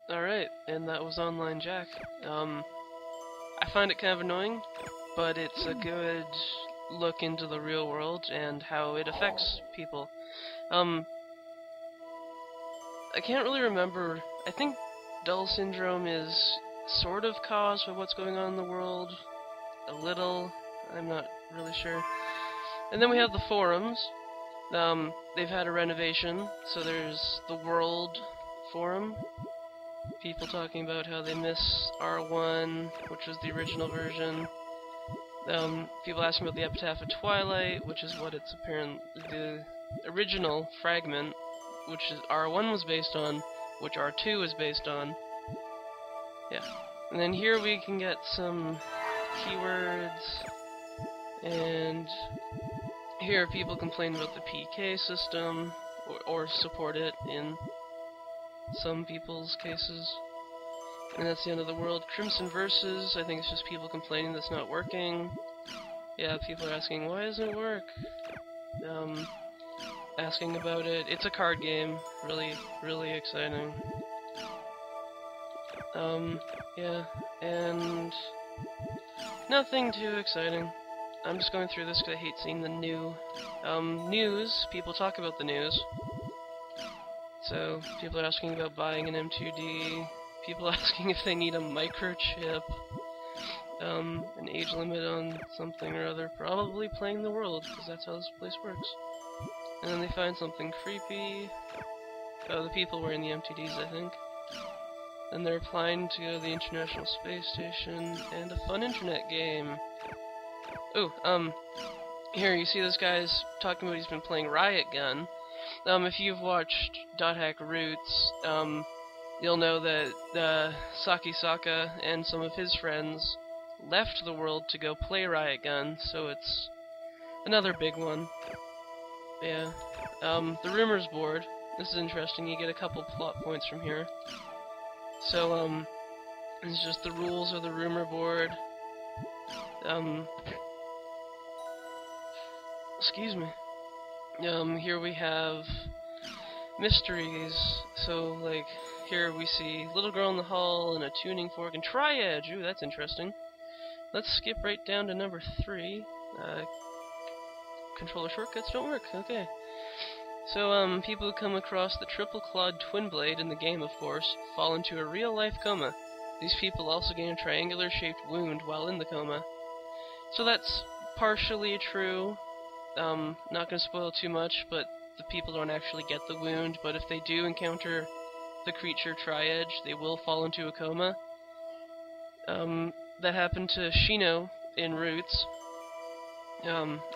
Alright, and that was Online Jack. I find it kind of annoying, but it's a good look into the real world and how it affects people. I can't really remember. I think Dull Syndrome is sort of caused by what's going on in the world. A little. I'm not really sure. And then we have the forums. They've had a renovation, so there's the World Forum. People talking about how they miss R1, which was the original version. People asking about the Epitaph of Twilight, which is what it's apparent the original fragment, which is R1 was based on, which R2 is based on. Yeah. And then here we can get some keywords, and here people complain about the PK system, or support it in some people's cases. And that's the end of the world. Crimson Versus, I think it's just people complaining that's not working. Yeah, people are asking, why doesn't it work? Asking about it. It's a card game. Really, really exciting. Yeah, and nothing too exciting. I'm just going through this because I hate seeing the new news. People talk about the news. So, people are asking about buying an M2D. People asking if they need a microchip. An age limit on something or other. Probably playing the world, because that's how this place works. And then they find something creepy. Oh, the people were in the M2Ds, I think. Then they're applying to go to the International Space Station, and a fun internet game. Oh, here, you see this guy's talking about he's been playing Riot Gun. If you've watched .hack Roots, you'll know that Saki Saka and some of his friends left the world to go play Riot Gun, so it's another big one. Yeah. The rumors board. This is interesting. You get a couple plot points from here. So, it's just the rules of the rumor board. Excuse me. Here we have mysteries. So, like, here we see Little Girl in the Hall and a tuning fork and Triad. Ooh, that's interesting. Let's skip right down to number 3. Controller shortcuts don't work. Okay. So, people who come across the triple clawed twin blade in the game, of course, fall into a real-life coma. These people also gain a triangular-shaped wound while in the coma. So that's partially true. Not gonna spoil too much, but the people don't actually get the wound, but if they do encounter the creature Triad, they will fall into a coma. That happened to Shino in Roots,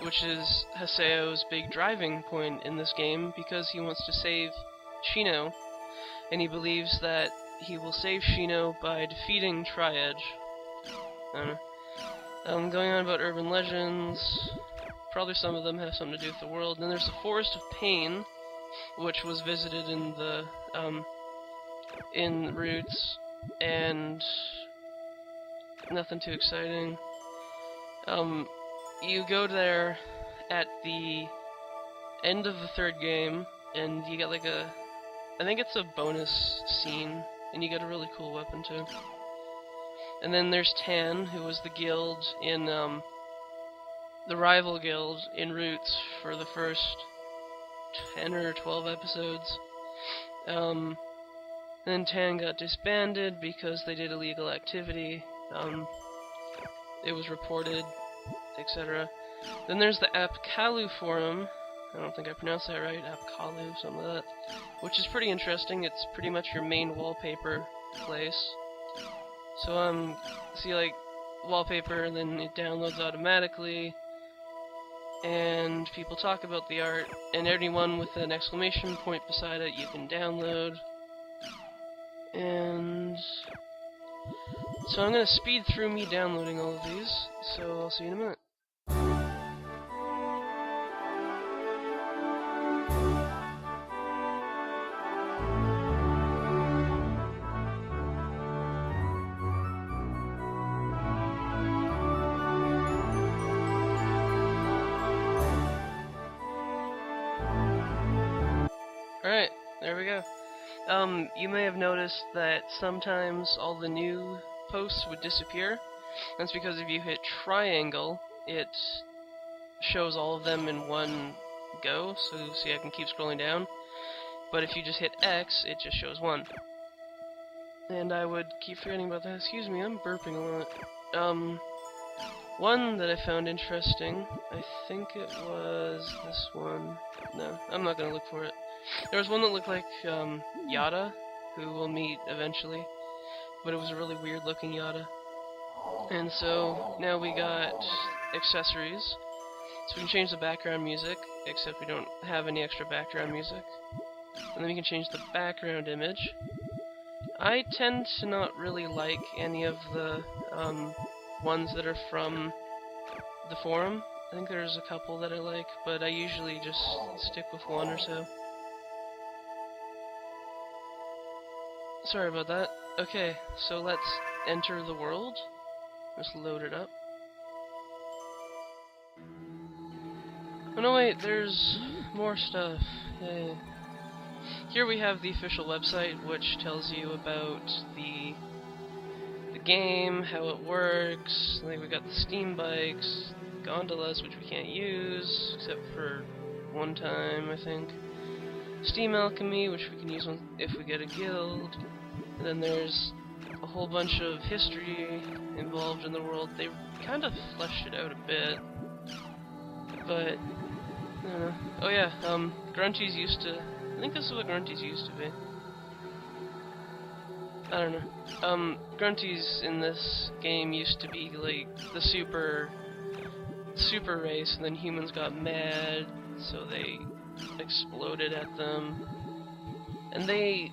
which is Haseo's big driving point in this game, because he wants to save Shino, and he believes that he will save Shino by defeating Triad. Going on about urban legends, probably some of them have something to do with the world. And then there's the Forest of Pain, which was visited in the in Roots, and nothing too exciting. You go there at the end of the 3rd game, and you get like I think it's a bonus scene, and you get a really cool weapon too. And then there's Tan, who was the guild in, the rival guild in Roots for the first 10 or 12 episodes. Then Tan got disbanded because they did illegal activity. It was reported, etc. Then there's the Apkalu forum. I don't think I pronounced that right. Apkalu, something like that. Which is pretty interesting. It's pretty much your main wallpaper place. So, see, like, wallpaper, and then it downloads automatically. And people talk about the art, and anyone with an exclamation point beside it you can download. And so I'm gonna speed through me downloading all of these, so I'll see you in a minute. Alright, there we go. You may have noticed that sometimes all the new posts would disappear. That's because if you hit triangle, it shows all of them in one go, so see I can keep scrolling down. But if you just hit X, it just shows one. And I would keep forgetting about that. Excuse me, I'm burping a lot. One that I found interesting, I think it was this one. No, I'm not gonna look for it. There was one that looked like Yada, who we'll meet eventually, but it was a really weird looking Yada. And so now we got accessories, so we can change the background music, except we don't have any extra background music. And then we can change the background image. I tend to not really like any of the ones that are from the forum. I think there's a couple that I like, but I usually just stick with one or so. Sorry about that. Okay, so let's enter the world. Just load it up. Oh no wait, there's more stuff. Yay. Here we have the official website, which tells you about the game, how it works. Like we got the Steam bikes, gondolas, which we can't use except for one time, I think. Steam alchemy, which we can use if we get a guild. And then there's a whole bunch of history involved in the world. They kind of fleshed it out a bit, but I don't know. Oh yeah, Grunties used to. I think this is what Grunties used to be. I don't know. Grunties in this game used to be like the super race, and then humans got mad, so they exploded at them. And they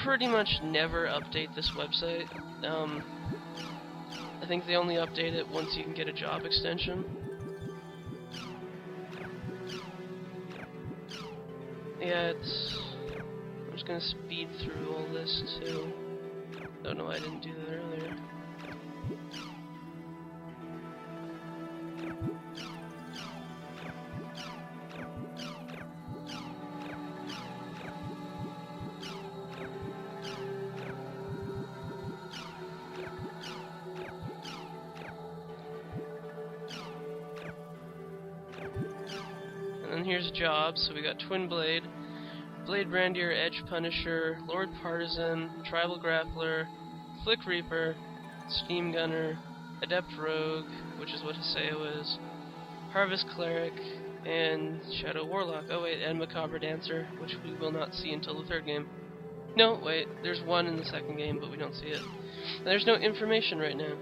pretty much never update this website. I think they only update it once you can get a job extension. Yeah, I'm just gonna speed through all this too. Don't know why I didn't do that earlier. And then here's jobs. So we got Twin Blade, Blade Brandier, Edge Punisher, Lord Partisan, Tribal Grappler, Flick Reaper, Steam Gunner, Adept Rogue, which is what Haseo is, Harvest Cleric, and Shadow Warlock. Oh wait, and Macabre Dancer, which we will not see until the third game. No, wait, there's one in the second game, but we don't see it. And there's no information right now.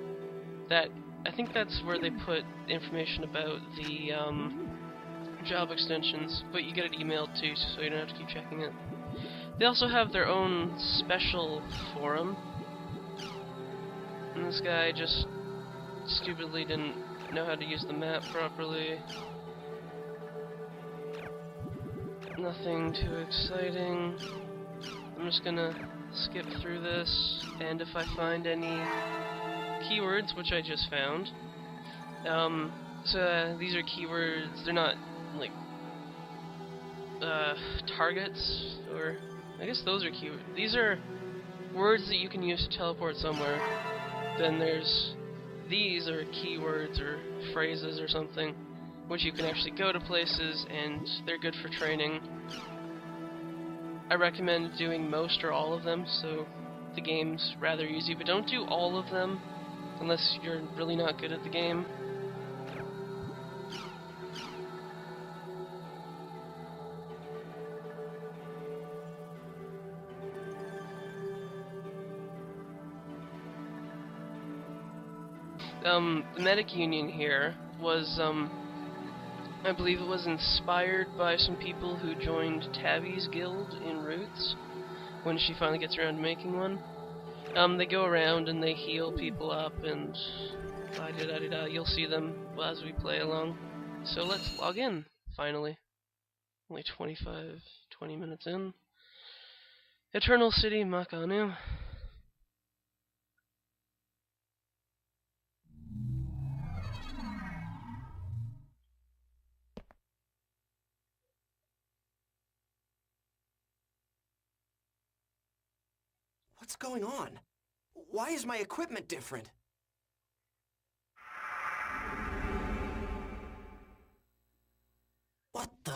I think that's where they put information about the job extensions, but you get it emailed too, so you don't have to keep checking it. They also have their own special forum, and this guy just stupidly didn't know how to use the map properly. Nothing too exciting. I'm just gonna skip through this, and if I find any keywords, which I just found, these are keywords, they're not like targets, or I guess those are keywords. These are words that you can use to teleport somewhere. Then there's these are keywords or phrases or something, which you can actually go to places, and they're good for training. I recommend doing most or all of them, so the game's rather easy, but don't do all of them unless you're really not good at the game. The Medic Union here was, I believe it was inspired by some people who joined Tabby's guild in Roots, when she finally gets around to making one. They go around and they heal people up, and da-da-da-da-da. You'll see them as we play along. So let's log in, finally. Only 20 minutes in. Eternal City, Makanu. What's going on? Why is my equipment different? What the?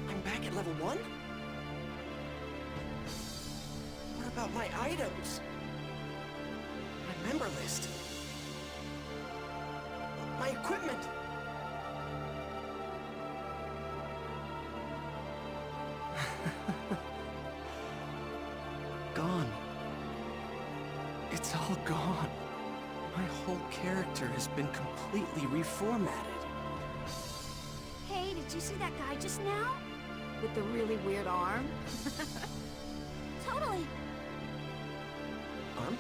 I'm back at level 1? What about my items? My member list? My equipment? Gone. It's all gone. My whole character has been completely reformatted. Hey, did you see that guy just now? With the really weird arm? Totally. Arm?